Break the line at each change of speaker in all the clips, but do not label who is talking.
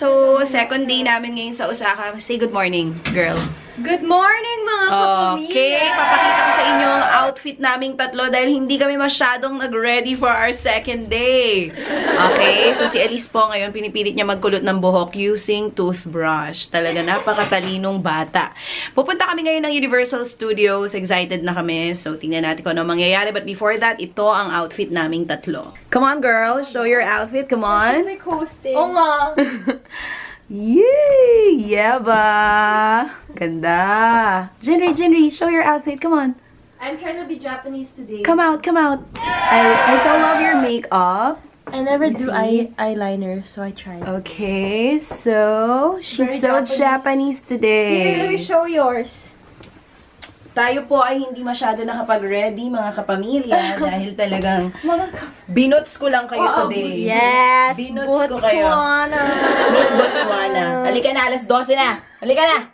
So, second day namin ngayon sa Osaka. Say good morning, girl.
Good morning, mga kapamilya!
Okay, papakita ko sa inyo ang outfit naming tatlo dahil hindi kami masyadong nag-ready for our second day. Okay, so si Elise po ngayon, pinipilit niya magkulot ng buhok using toothbrush. Talaga napakatalinong bata. Pupunta kami ngayon ng Universal Studios. Excited na kami. So, tingnan natin kung ano mangyayari. But before that, ito ang outfit naming tatlo. Come on, girl. Show your outfit. Come on.
Like hosting. Oo nga.
Yay! Yeah ba? Ganda. Jinri, show your outfit. Come on.
I'm trying to be Japanese today.
Come out. I so love your makeup.
I never do eyeliner, so I tried.
Okay, so she's so Japanese today.
Here, let me show yours.
Tayo po ay hindi masyado nakapag-ready, mga kapamilya, dahil talagang binuts ko lang kayo today.
Yes!
Binuts ko kayo. Miss Botswana. Halika na, alas 12 na. Halika na.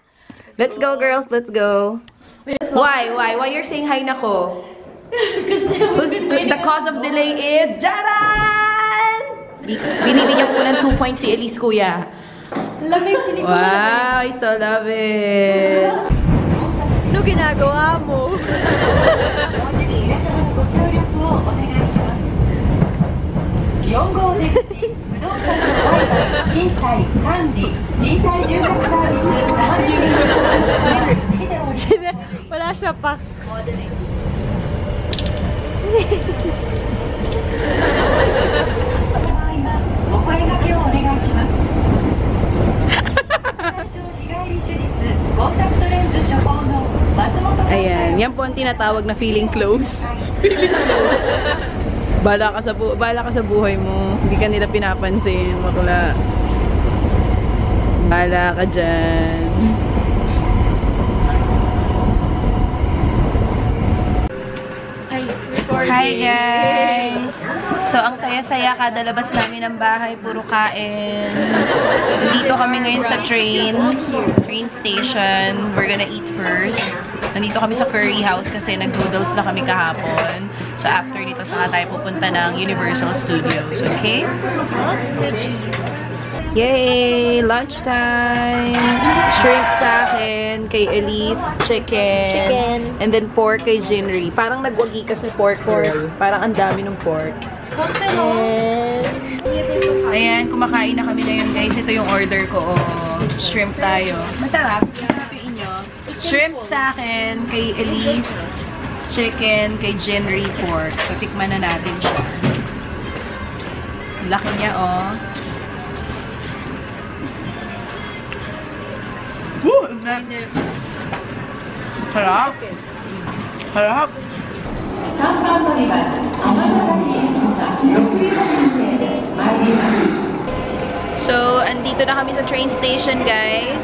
Let's go, girls. Let's go. Why you're saying hi na ko? The cause of delay is Jaran! Binibigyan ko ng 2 points si Elise, kuya.
Lamig,
wow, I so love it.
Ano ginagawa mo? Wala siya pa.
Ayan, yan po ang tinatawag na feeling close. Feeling close. Bala ka sa buhay mo. Hindi ka nila pinapansin, bakla. Bala ka dyan. Hi guys! So, ang saya-saya kada labas namin ng bahay, puro kain. Nandito kami ngayon sa train station. We're gonna eat first. Nandito kami sa curry house kasi nag-noodles na kami kahapon. So, after dito, saka tayo pupunta ng Universal Studios. Okay? Yay! Lunchtime! Shrimp sa akin, kay Elise, chicken. And then pork kay Jinri. Parang nagwagi kasi pork. Parang ang dami ng pork. Ayan, kumakain na kami ngayon guys. Ito yung order ko. Oh, shrimp tayo. Masarap. Shrimp sa akin, kay Elise, chicken, kay Jinri, pork. So, tikman na natin siya. Laki niya, oh. Harap. Harap. So, andito na kami sa train station, guys.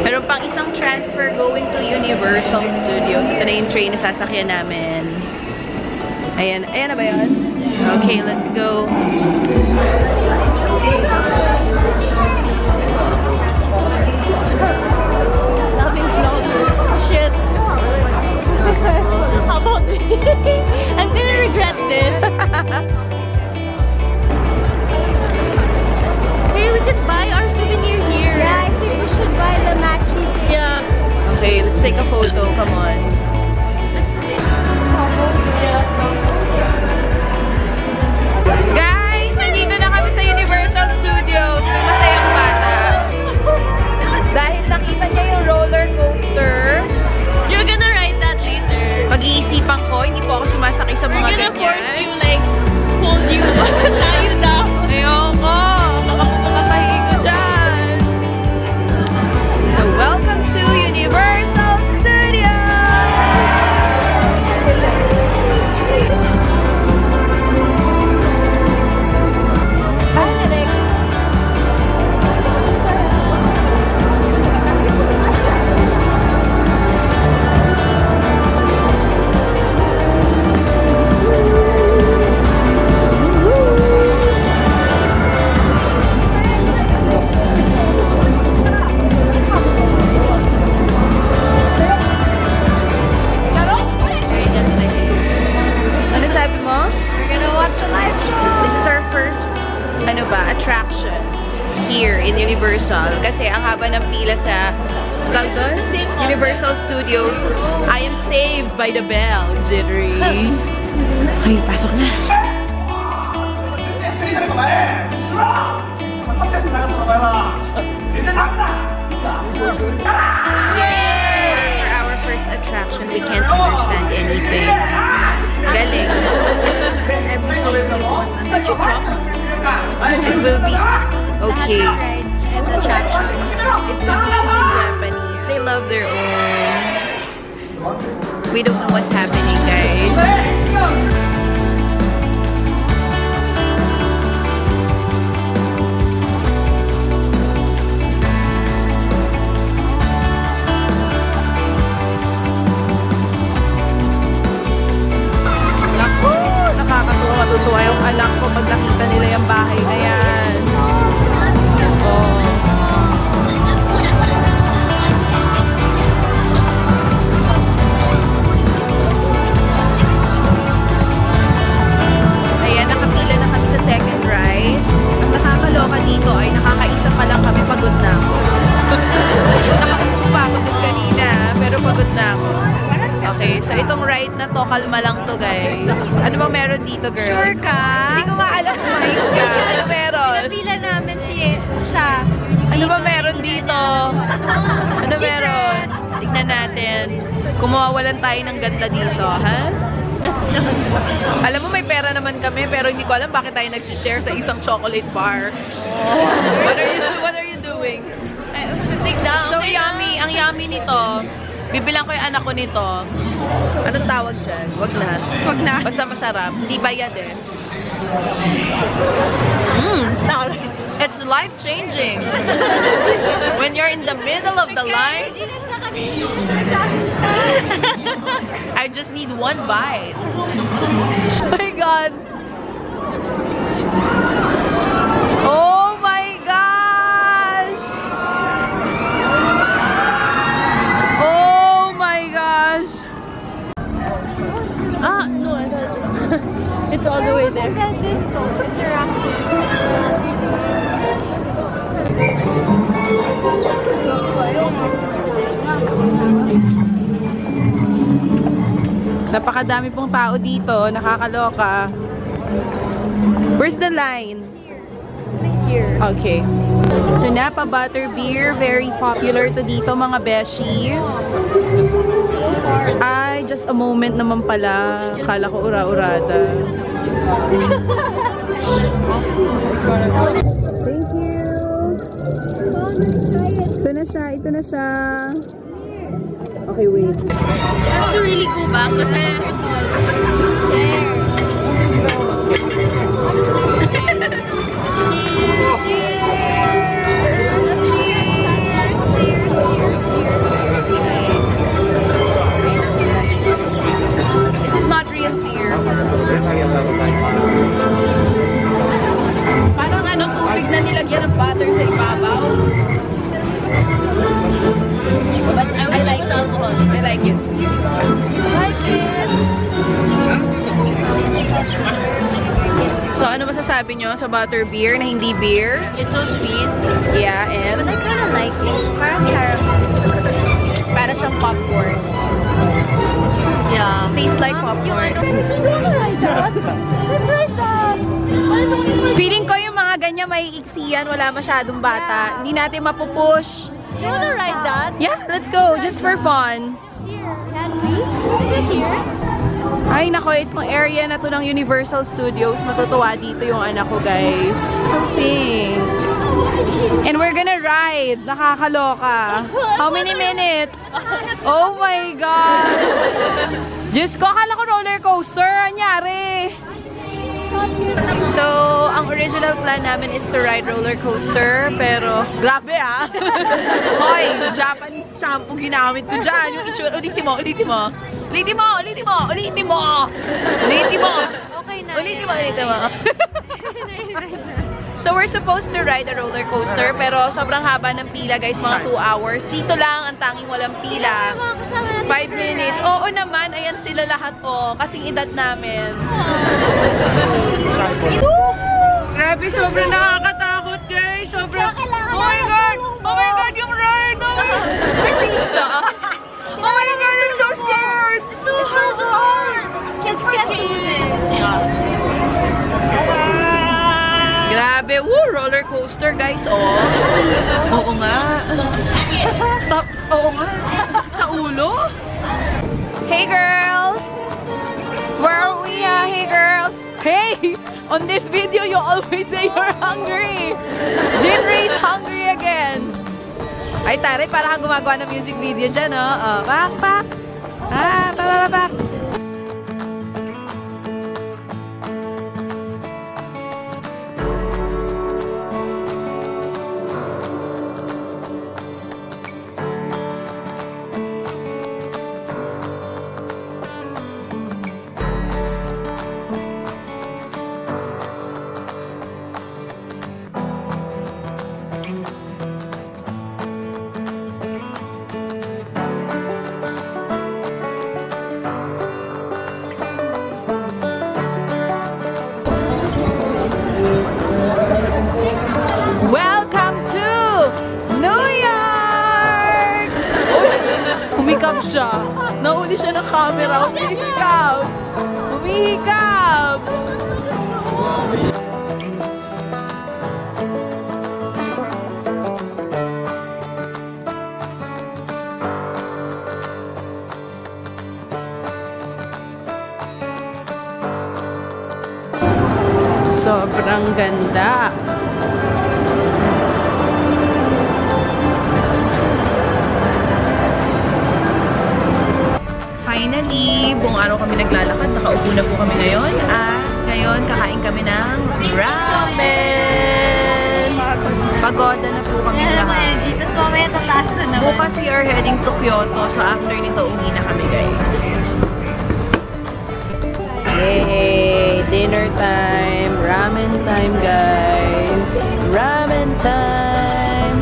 Meron pang isang transfer going to Universal Studios. Ito na yung train na sasakyan namin. Ayan. Ayan na ba yun? Okay, let's go.
Shit. How about me? I'm gonna regret this. Hey, we could buy our souvenir here. Yeah, I think we should buy the matchy thing. Yeah.
Okay, let's take a photo. Come on.
Let's make
Guys, nandito na kami sa Universal Studios. May masayang bata. Dahil nakita niya yung roller coaster.
You're gonna ride that later.
Pag-iisipan ko, hindi po ako sumasakay sa mga ganyan.
We're gonna force you, like, hold you. Tayo na.
Ayoko. Baka pumapatahi ko dyan. So, welcome to Universal Studios! in Universal. Kasi ang haba ng pila sa Universal Studios. I am saved by the bell, Jittery. Ay, pasok na. Yay! For our first attraction, we can't understand anything. Galing. It will be okay. It will be in Japanese. They love their own. We don't know what's happening, guys. Matutuwa yung anak ko pag nakita nila yung bahay na yan. Oh. Ayan, nakapila na kami sa second ride. Ang nakakaloka dito ay nakakaisa pa lang kami, pagod na ako. Nakaupo pa ako dun kanina, pero pagod na ako. Okay, so itong ride na to, kalma lang to, guys. Ano bang meron dito, girl?
Sure ka?
Hindi ko nga alam kung mais ka. Ano meron?
Pinapila namin siya.
Ano ba meron dito? Ano meron? Tignan natin. Kung mawawalan tayo ng ganda dito, ha? Alam mo, may pera naman kami, pero hindi ko alam bakit tayo nag-share sa isang chocolate bar. What are you doing? So yummy. Ang yummy nito. Bibilang ko yung anak ko nito. Anong tawag dyan? Wag na.
Wag na.
Basta masarap. Di bayad eh. It's life-changing. When you're in the middle of the line, I just need one bite. Oh my God. Oh my gosh. Oh my gosh.
Ah, no, I thought it's all the way there.
Napakadami pong tao dito, nakakaloka. Where's the line?
Here.
Okay. Ito na, pa-butterbeer. Very popular to dito, mga beshi. Ay, just a moment naman pala. Akala ko ura-urada. Thank you. Ito na siya, ito na siya. Okay, wait.
I have to really go back kasi
This is not real beer. Parang ano, tubig na nilagyan ng butter sa ibabaw. But I like the alcohol. I like it. Like it. So, ano masasabi nyo sa butterbeer na hindi beer?
it's so sweet.
Yeah, and?
But I kind of like it. Parang caramel.
Para siyang popcorn.
Yeah.
Tastes like popcorn. Feeling ko yung mga ganyan may iksiyan, wala masyadong bata. Hindi natin mapupush.
You wanna ride that?
Yeah, let's go. Just for fun.
Can we? Here?
Ay, nako, itong area na to ng Universal Studios. Matutuwa dito yung anak ko, guys. It's so pink. And we're gonna ride. Nakakaloka. How many minutes? Oh my gosh. Diyos ko, akala ko roller coaster. Anyari? So, ang original plan namin is to ride roller coaster, pero grabe ah. Hoy, Japanese shampoo ginamit ko dyan. Yung itsura, ulitin mo, ulitin mo. Ulitin mo, ulitin mo, ulitin mo. Ulitin mo.
Okay na.
Ulitin mo, ulitin mo. So, we're supposed to ride a roller coaster, pero sobrang haba ng pila, guys, mga 2 hours. Dito lang ang tanging walang pila. 5 minutes. Oo naman, ayan sila lahat, oh. Kasing edad namin. Grabe, sobrang nakakatakot, guys. Sobrang... my God! Oh my God, yung ride! Artista! Oh my God, I'm so scared!
It's so hard. Kids can't do this.
Grabe, woo! Roller coaster, guys, oh. Oo nga. Stop. Oo nga. Sa ulo. Hey, girls! Where are we? Hey, girls! Hey! On this video, you always say you're hungry. Jinri's hungry again. Ay, taray, para kang gumagawa ng music video dyan, oh. Oh, pak, pak. Ah, pak, pak, pak. Welcome to New York! Humikap siya. Nahuli siya ng camera. Humihikap. Humihikap. Sobrang ganda. Finally, buong araw kami naglalakad. Nakaupo na po kami ngayon. At ngayon, kakain kami ng ramen! Pagoda na po kami lahat.
Tapos mamaya tataas na naman.
Bukas we are heading to Kyoto. So after nito, uwi na kami, guys. Yay! Dinner time! Ramen time, guys! Ramen time!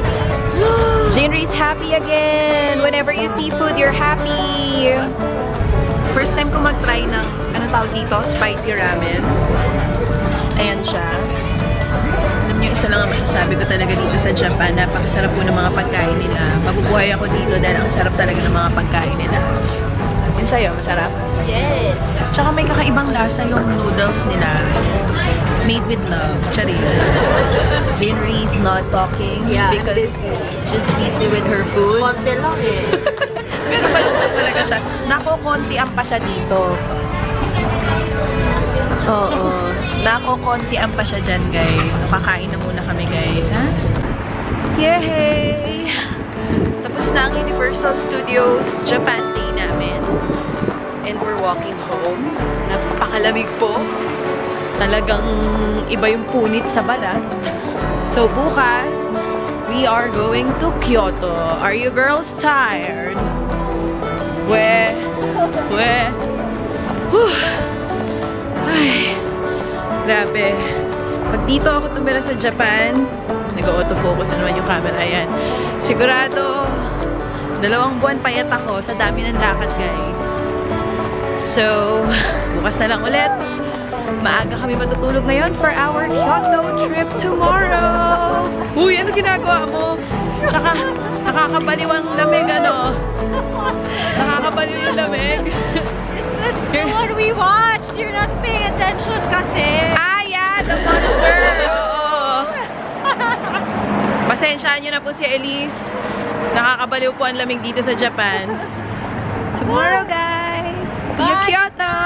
Jinri's happy again! Whenever you see food, you're happy! First time ko mag-try ng, anong tawag dito? Spicy ramen. Ayan siya. Alam niyo, isa lang ang masasabi ko talaga dito sa Japan. Napakasarap po ng mga pagkain nila. Mabubuhay ako dito dahil ang sarap talaga ng mga pagkain nila. Yung sa'yo, masarap?
Yes.
Tsaka may kakaibang lasa yung noodles nila. Made with love. Chari. Jinri's not talking because she's busy with her food.
Konti lang eh.
Pero malungkot talaga siya. Nakokontian pa siya dito. Oo. Nakokontian pa siya dyan, guys. So, kakain na muna kami, guys. Ha? Yay! Tapos na ang Universal Studios Japan Day namin. And we're walking home. Napakalamig po. Talagang iba yung punit sa balat. So, bukas, we are going to Kyoto. Are you girls tired? Weh. Ay, grabe. Pag dito ako tumira sa Japan, nag-autofocus na naman yung camera. Ayan. Sigurado, 2 buwan payat ako sa dami ng lakad, guys. So, bukas na lang ulit. Maaga kami matutulog ngayon for our Kyoto trip tomorrow. Uy, ano ginagawa mo? Tsaka, nakakabaliw ang lamig, ano? Nakakabaliw yung lamig.
That's what we watched. You're not paying attention kasi.
Ah, yeah, the monster. Oo. Pasensyaan nyo na po si Elise. Nakakabaliw po ang lamig dito sa Japan. Tomorrow, guys. See you, Kyoto!